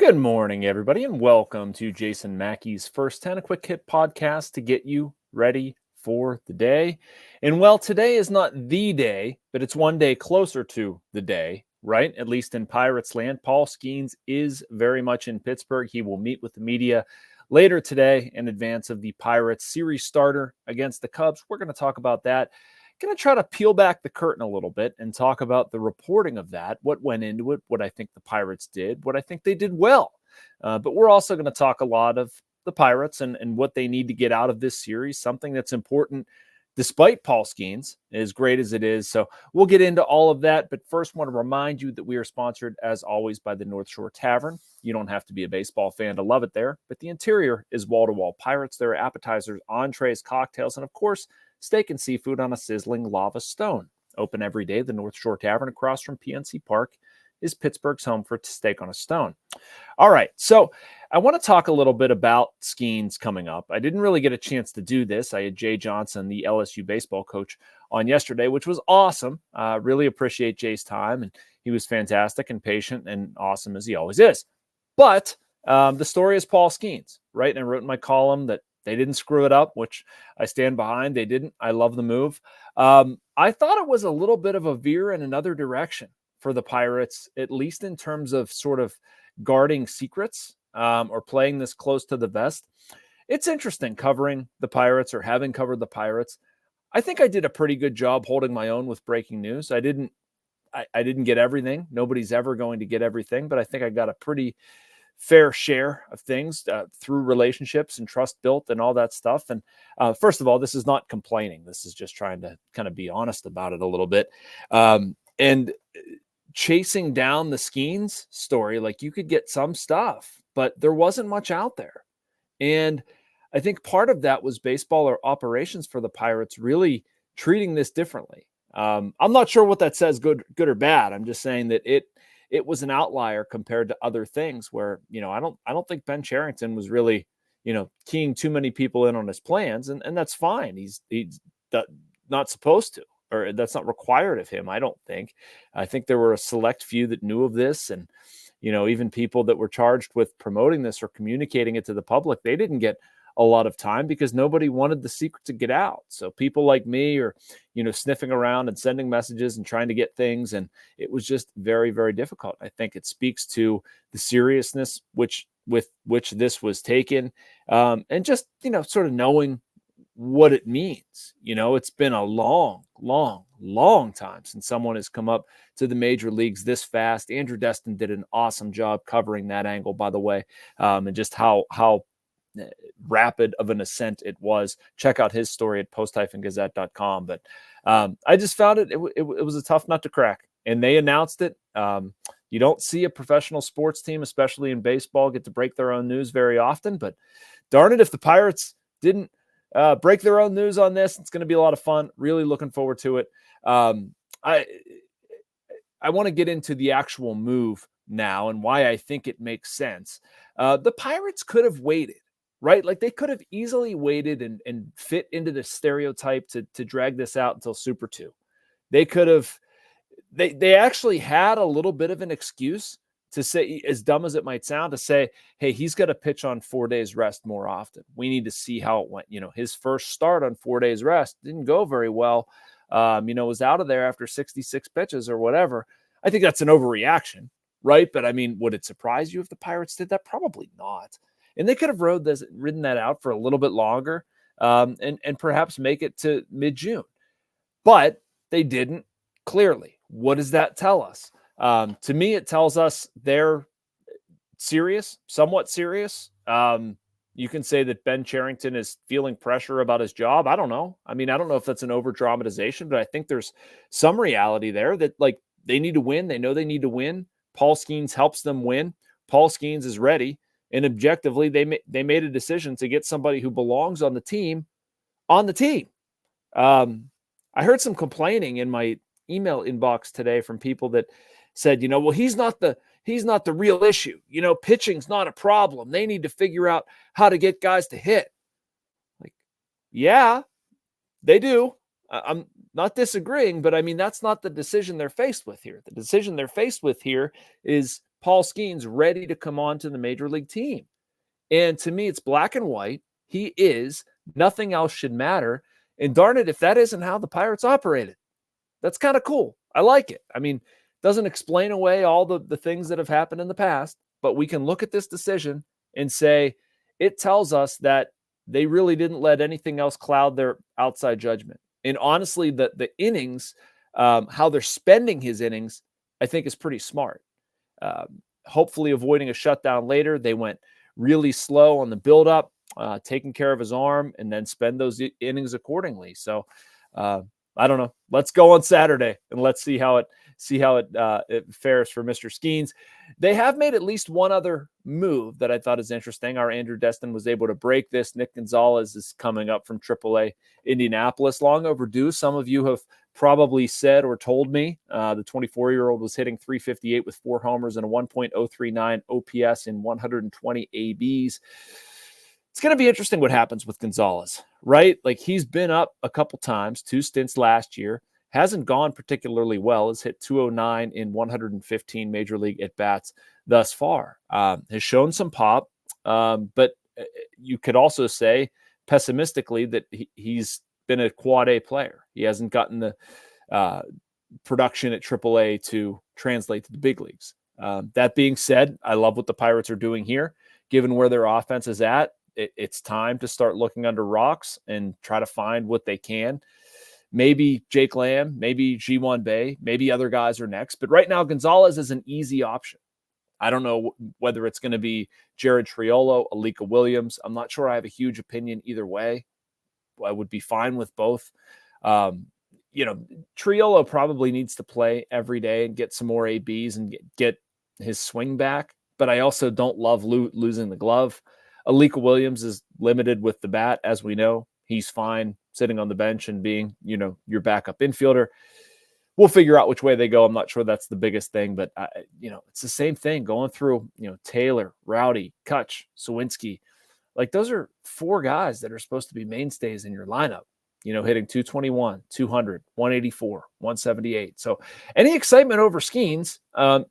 Good morning, everybody, and welcome to Jason Mackey's First 10, a quick hit podcast to get you ready for the day. And well, today is not the day, but it's one day closer to the day, right? At least in Pirates land. Paul Skenes is very much in Pittsburgh. He will meet with the media later today in advance of the Pirates series starter against the Cubs. We're going to talk about that. Going to try to peel back the curtain a little bit and talk about the reporting of that, what went into it, what I think the Pirates did, what I think they did well. But we're also going to talk a lot of the Pirates and what they need to get out of this series, something that's important despite Paul Skenes, as great as it is. So we'll get into all of that. But first, I want to remind you that we are sponsored, as always, by the North Shore Tavern. You don't have to be a baseball fan to love it there, but the interior is wall-to-wall Pirates. There are appetizers, entrees, cocktails, and of course, steak and seafood on a sizzling lava stone. Open every day, the North Shore Tavern across from PNC Park is Pittsburgh's home for steak on a stone. All right, so I want to talk a little bit about Skenes coming up. I didn't really get a chance to do this. I had Jay Johnson, the LSU baseball coach, on yesterday, which was awesome. Really appreciate Jay's time, and he was fantastic and patient and awesome as he always is. But the story is Paul Skenes, right? And I wrote in my column that they didn't screw it up, which I stand behind. They didn't. I love the move. I thought it was a little bit of a veer in another direction for the Pirates, at least in terms of sort of guarding secrets or playing this close to the vest. It's interesting covering the Pirates or having covered the Pirates. I think I did a pretty good job holding my own with breaking news. I didn't get everything. Nobody's ever going to get everything, but I think I got a pretty fair share of things through relationships and trust built and all that stuff. And first of all, this is not complaining. This is just trying to kind of be honest about it a little bit. And chasing down the Skenes story, like you could get some stuff, but there wasn't much out there. And I think part of that was baseball or operations for the Pirates really treating this differently. I'm not sure what that says, good or bad. I'm just saying that it was an outlier compared to other things where, I don't think Ben Cherington was really, keying too many people in on his plans. And that's fine. He's not supposed to, or that's not required of him. I don't think. I think there were a select few that knew of this. And, even people that were charged with promoting this or communicating it to the public, they didn't get a lot of time because nobody wanted the secret to get out. So people like me are, sniffing around and sending messages and trying to get things. And it was just very, very difficult. I think it speaks to the seriousness with which this was taken. And just, sort of knowing what it means. It's been a long, long, long time since someone has come up to the major leagues this fast. Andrew Destin did an awesome job covering that angle, by the way, and just how rapid of an ascent it was. Check out his story at post-gazette.com. But I just found it was a tough nut to crack, and they announced it. You don't see a professional sports team, especially in baseball, get to break their own news very often. But darn it, if the Pirates didn't break their own news on this, it's going to be a lot of fun. Really looking forward to it. I want to get into the actual move now and why I think it makes sense. The Pirates could have waited. Right? Like they could have easily waited and fit into the stereotype to drag this out until Super 2. They could have, they actually had a little bit of an excuse to say, as dumb as it might sound, to say, hey, he's got to pitch on 4 days rest more often. We need to see how it went. His first start on 4 days rest didn't go very well. Was out of there after 66 pitches or whatever. I think that's an overreaction, right? But I mean, would it surprise you if the Pirates did that? Probably not. And they could have ridden that out for a little bit longer and perhaps make it to mid-June. But they didn't, clearly. What does that tell us? To me, it tells us they're serious, somewhat serious. You can say that Ben Cherington is feeling pressure about his job. I don't know. I mean, I don't know if that's an over-dramatization, but I think there's some reality there that, like, they need to win. They know they need to win. Paul Skenes helps them win. Paul Skenes is ready. And objectively, they made a decision to get somebody who belongs on the team on the team. I heard some complaining in my email inbox today from people that said, well, he's not the real issue. Pitching's not a problem. They need to figure out how to get guys to hit. Like, yeah, they do. I'm not disagreeing, but I mean, that's not the decision they're faced with here. The decision they're faced with here is Paul Skenes ready to come on to the major league team. And to me, it's black and white. He is. Nothing else should matter. And darn it, if that isn't how the Pirates operated, that's kind of cool. I like it. I mean, doesn't explain away all the things that have happened in the past, but we can look at this decision and say it tells us that they really didn't let anything else cloud their outside judgment. And honestly, the innings, how they're spending his innings, I think is pretty smart. Hopefully avoiding a shutdown later. They went really slow on the buildup, taking care of his arm, and then spend those innings accordingly. So I don't know. Let's go on Saturday and let's see how it fares for Mr. Skenes. They have made at least one other move that I thought is interesting. Our Andrew Destin was able to break this. Nick Gonzales is coming up from AAA Indianapolis. Long overdue. Some of you have probably said or told me the 24-year-old was hitting .358 with 4 homers and a 1.039 OPS in 120 ABs. It's going to be interesting what happens with Gonzales, right? Like, he's been up a couple times, 2 stints last year, hasn't gone particularly well, has hit .209 in 115 major league at-bats thus far, has shown some pop, but you could also say pessimistically that he's been a quad A player. He hasn't gotten the production at AAA to translate to the big leagues. That being said, I love what the Pirates are doing here, given where their offense is at. It's time to start looking under rocks and try to find what they can. Maybe Jake Lamb, maybe Ji-Hwan Bae, maybe other guys are next. But right now, Gonzales is an easy option. I don't know whether it's going to be Jared Triolo, Alika Williams. I'm not sure I have a huge opinion either way. I would be fine with both. Triolo probably needs to play every day and get some more ABs and get his swing back. But I also don't love losing the glove. Alika Williams is limited with the bat, as we know. He's fine sitting on the bench and being, your backup infielder. We'll figure out which way they go. I'm not sure that's the biggest thing, but it's the same thing going through, Taylor, Rowdy, Kutch, Sawinski. Like, those are 4 guys that are supposed to be mainstays in your lineup, hitting 221, 200, 184, 178. So any excitement over Skenes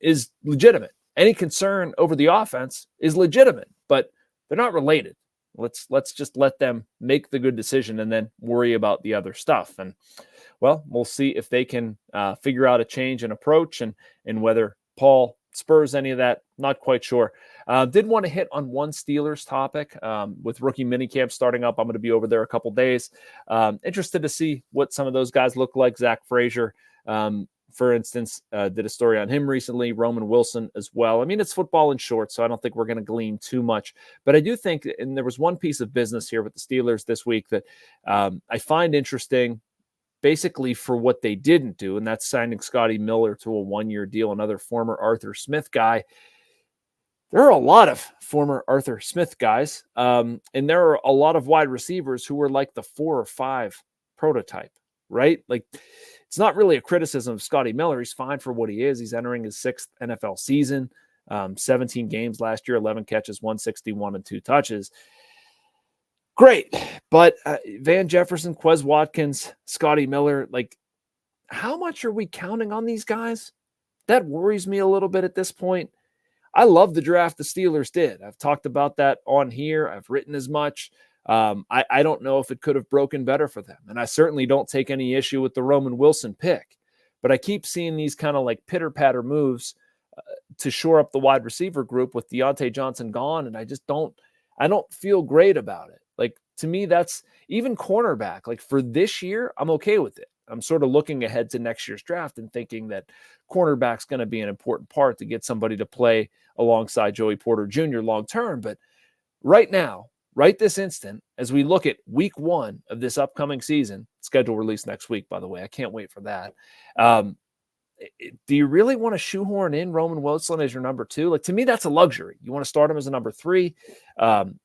is legitimate. Any concern over the offense is legitimate, but they're not related. Let's just let them make the good decision and then worry about the other stuff. And, well, we'll see if they can figure out a change in approach and whether Paul spurs any of that. Not quite sure. Did want to hit on one Steelers topic with rookie minicamp starting up. I'm going to be over there a couple days. Interested to see what some of those guys look like. Zach Frazier, for instance, did a story on him recently. Roman Wilson as well. I mean, it's football in short, so I don't think we're going to glean too much. But I do think, and there was one piece of business here with the Steelers this week that I find interesting, basically for what they didn't do, and that's signing Scotty Miller to a 1-year deal, another former Arthur Smith guy. There are a lot of former Arthur Smith guys, and there are a lot of wide receivers who were like the 4 or 5 prototype, right? Like, it's not really a criticism of Scotty Miller. He's fine for what he is. He's entering his 6th NFL season, 17 games last year, 11 catches, 161 and 2 touches. Great. But Van Jefferson, Quez Watkins, Scotty Miller, like, how much are we counting on these guys? That worries me a little bit at this point. I love the draft the Steelers did. I've talked about that on here. I've written as much. I don't know if it could have broken better for them. And I certainly don't take any issue with the Roman Wilson pick. But I keep seeing these kind of like pitter-patter moves to shore up the wide receiver group with Deontay Johnson gone. And I don't feel great about it. Like, to me, that's even cornerback. Like, for this year, I'm okay with it. I'm sort of looking ahead to next year's draft and thinking that cornerback's going to be an important part to get somebody to play alongside Joey Porter Jr. long-term. But right now, right this instant, as we look at week 1 of this upcoming season, schedule release next week, by the way, I can't wait for that. Do you really want to shoehorn in Roman Wilson as your number 2? Like, to me, that's a luxury. You want to start him as a number 3.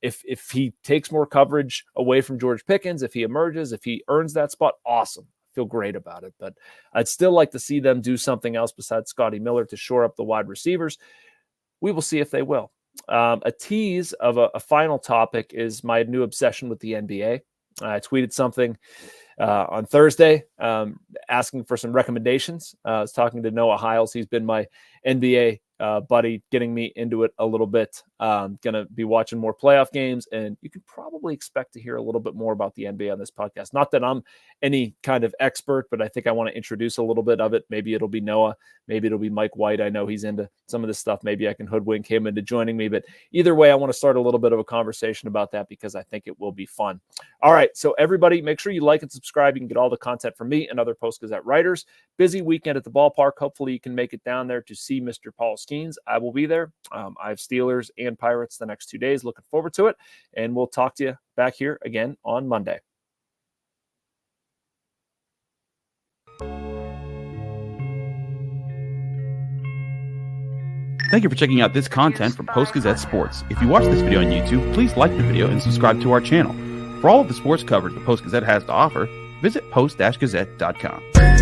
If he takes more coverage away from Georgie Pickens, if he emerges, if he earns that spot, awesome. Feel great about it. But I'd still like to see them do something else besides Scotty Miller to shore up the wide receivers. We will see if they will. A tease of a final topic is my new obsession with the NBA. I tweeted something on Thursday asking for some recommendations. I was talking to Noah Hiles. He's been my NBA buddy getting me into it a little bit. Going to be watching more playoff games, and you can probably expect to hear a little bit more about the NBA on this podcast. Not that I'm any kind of expert, but I think I want to introduce a little bit of it. Maybe it'll be Noah. Maybe it'll be Mike White. I know he's into some of this stuff. Maybe I can hoodwink him into joining me. But either way, I want to start a little bit of a conversation about that because I think it will be fun. All right. So everybody, make sure you like and subscribe. You can get all the content from me and other Post-Gazette writers. Busy weekend at the ballpark. Hopefully you can make it down there to see Mr. Paul Skenes. I will be there. I have Steelers and Pirates the next 2 days. Looking forward to it. And we'll talk to you back here again on Monday. Thank you for checking out this content from Post-Gazette Sports. If you watch this video on YouTube, please like the video and subscribe to our channel. For all of the sports coverage the Post-Gazette has to offer, visit post-gazette.com.